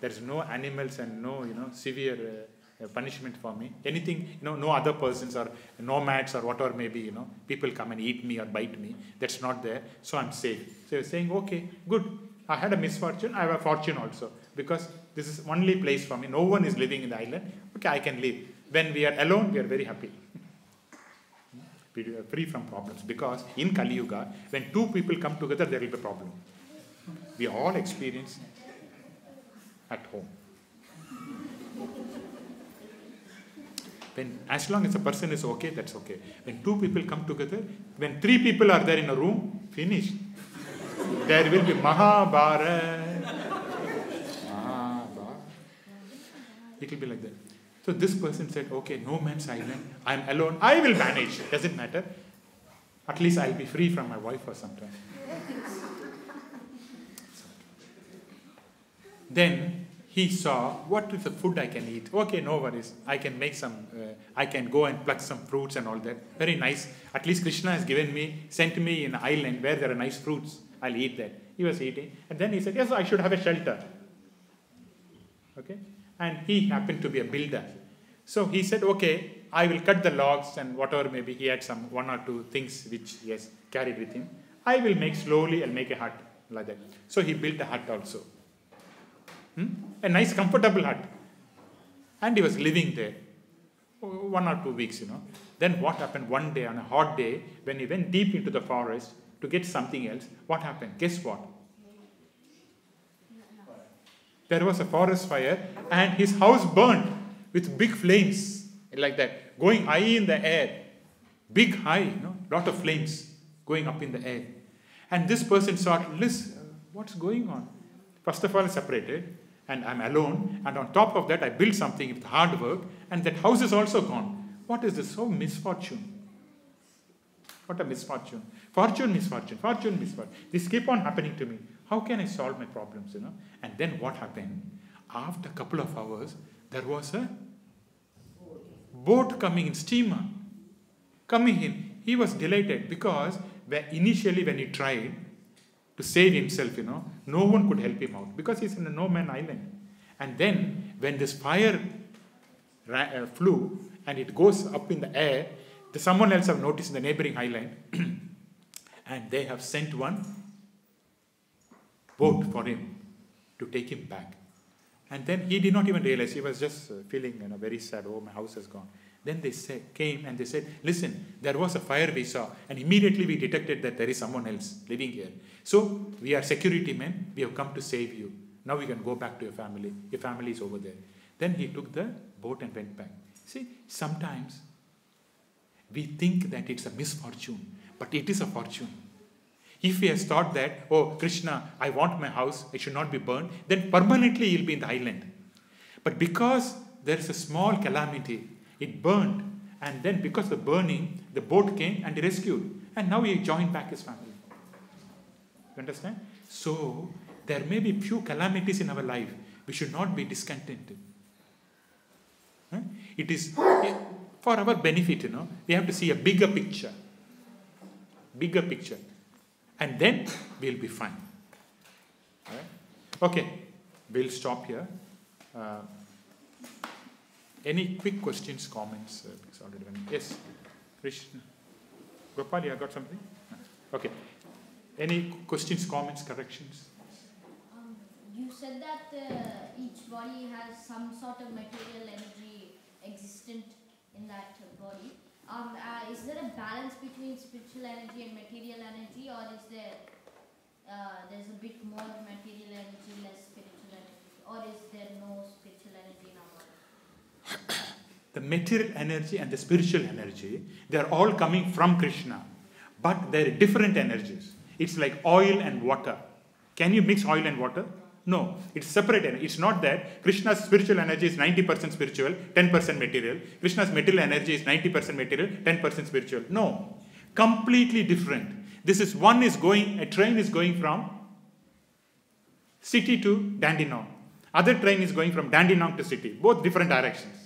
There's no animals and no, severe punishment for me. Anything, no other persons or nomads or whatever maybe, people come and eat me or bite me. That's not there. So I'm safe. So he was saying, okay, good. I had a misfortune. I have a fortune also. Because this is only place for me. No one is living in the island. Okay, I can live. When we are alone, we are very happy. We are free from problems. Because in Kali Yuga, when two people come together, there will be a problem. We all experience at home. As long as a person is okay, that's okay. When two people come together, when three people are there in a room, finished. There will be Mahabharata. It will be like that. So this person said, okay, no man's island. I am alone. I will manage. Doesn't matter. At least I'll be free from my wife for some time. Then he saw, what is the food I can eat? Okay, no worries. I can make some, I can go and pluck some fruits and all that. Very nice. At least Krishna has sent me in an island where there are nice fruits. I'll eat that. He was eating. And then he said, yes, I should have a shelter. Okay. And he happened to be a builder. So he said, okay, I will cut the logs and whatever, maybe he had some one or two things which he has carried with him. I will make slowly, I'll make a hut like that. So he built a hut also. A nice comfortable hut. And he was living there 1 or 2 weeks, Then what happened one day, on a hot day, when he went deep into the forest to get something else, what happened? Guess what? There was a forest fire and his house burned with big flames like that, going high in the air. Big high, lot of flames going up in the air. And this person thought, listen, what's going on? First of all, I'm separated and I'm alone. And on top of that, I built something with hard work and that house is also gone. What is this? So misfortune. What a misfortune. Fortune, misfortune, fortune, misfortune. This keep on happening to me. How can I solve my problems, And then what happened? After a couple of hours, there was a boat coming in, steamer coming in. He was delighted because initially when he tried to save himself, no one could help him out because he's in a no-man island. And then when this fire flew and it goes up in the air, someone else have noticed in the neighboring island and they have sent one boat for him to take him back. And then he did not even realize, he was just feeling very sad, oh, my house has gone. Then they came and they said, listen, there was a fire we saw and immediately we detected that there is someone else living here. So we are security men, we have come to save you. Now we can go back to your family is over there. Then he took the boat and went back. See, sometimes we think that it's a misfortune, but it is a fortune. If he has thought that, oh, Krishna, I want my house, it should not be burned, then permanently he'll be in the island. But because there is a small calamity, it burned, and then because of the burning, the boat came and he rescued, and now he joined back his family. You understand? So, there may be few calamities in our life. We should not be discontented. It is for our benefit, we have to see a bigger picture. Bigger picture. And then we'll be fine. All right? Okay, we'll stop here. Any quick questions, comments? Yes, Krishna. Gopal, you got something? Okay. Any questions, comments, corrections? You said that each body has some sort of material energy existent in that body. Is there a balance between spiritual energy and material energy, or is there's a bit more material energy, less spiritual energy, or is there no spiritual energy in our body? The material energy and the spiritual energy, they are all coming from Krishna, but they are different energies. It's like oil and water. Can you mix oil and water? No, it's separate energy. It's not that Krishna's spiritual energy is 90% spiritual, 10% material. Krishna's material energy is 90% material, 10% spiritual. No, completely different. A train is going from city to Dandenong. Other train is going from Dandenong to city. Both different directions.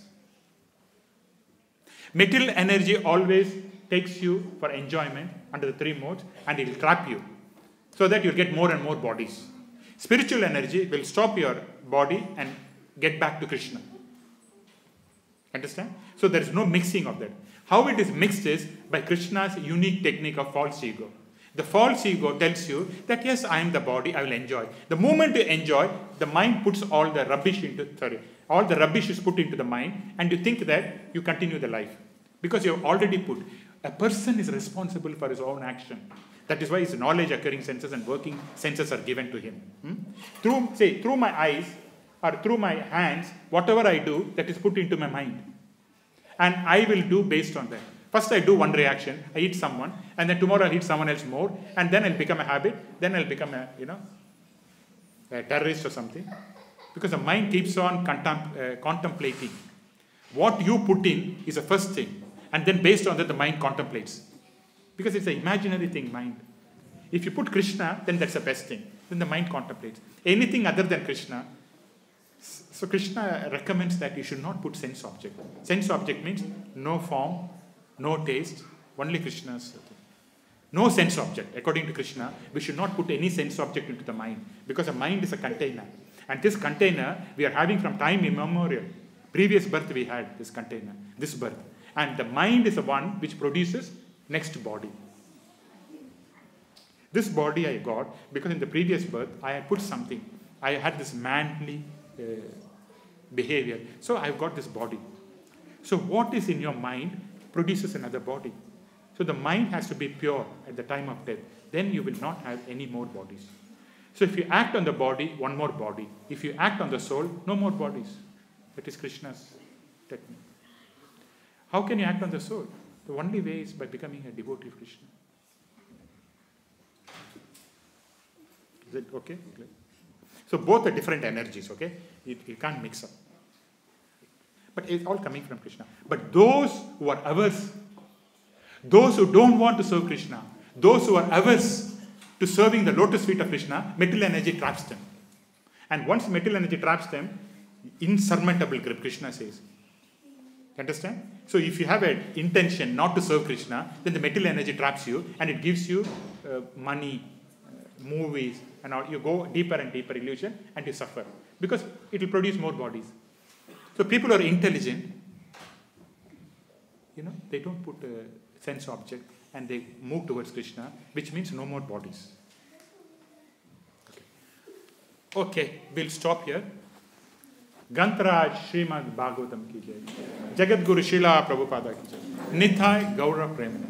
Material energy always takes you for enjoyment under the three modes and it will trap you so that you get more and more bodies. Spiritual energy will stop your body and get back to Krishna. Understand? So there is no mixing of that. How it is mixed is by Krishna's unique technique of false ego. The false ego tells you that yes, I am the body, I will enjoy. The moment you enjoy, the mind puts all the rubbish is put into the mind and you think that you continue the life. Because you have already put. A person is responsible for his own action. That is why his knowledge occurring senses and working senses are given to him. Through my eyes or through my hands, whatever I do, that is put into my mind. And I will do based on that. First I do one reaction, I eat someone, and then tomorrow I'll eat someone else more, and then I'll become a habit, then I'll become a terrorist or something. Because the mind keeps on contemplating. What you put in is the first thing, and then based on that the mind contemplates. Because it's an imaginary thing, mind. If you put Krishna, then that's the best thing. Then the mind contemplates. Anything other than Krishna. So Krishna recommends that you should not put sense object. Sense object means no form, no taste, only Krishna's. No sense object. According to Krishna, we should not put any sense object into the mind. Because the mind is a container. And this container we are having from time immemorial. Previous birth we had this container, this birth. And the mind is the one which produces next body. This body I got because in the previous birth I had put something. I had this manly behavior. So I've got this body. So what is in your mind produces another body. So the mind has to be pure at the time of death. Then you will not have any more bodies. So if you act on the body, one more body. If you act on the soul, no more bodies. That is Krishna's technique. How can you act on the soul? The only way is by becoming a devotee of Krishna. Is it okay? So both are different energies, okay? You can't mix up. But it's all coming from Krishna. But those who are averse, Those who don't want to serve Krishna, those who are averse to serving the lotus feet of Krishna, material energy traps them. And once material energy traps them, insurmountable grip, Krishna says. Understand? So if you have an intention not to serve Krishna, then the material energy traps you and it gives you money, movies, and all. You go deeper and deeper illusion and you suffer. Because it will produce more bodies. So people who are intelligent, they don't put a sense object and they move towards Krishna, which means no more bodies. Okay, we'll stop here. Grantaraj Śrīmad Bhāgavatam ki jai. Jagat Guru Srila Prabhupada ki jai. Nithai Gaura Premanand.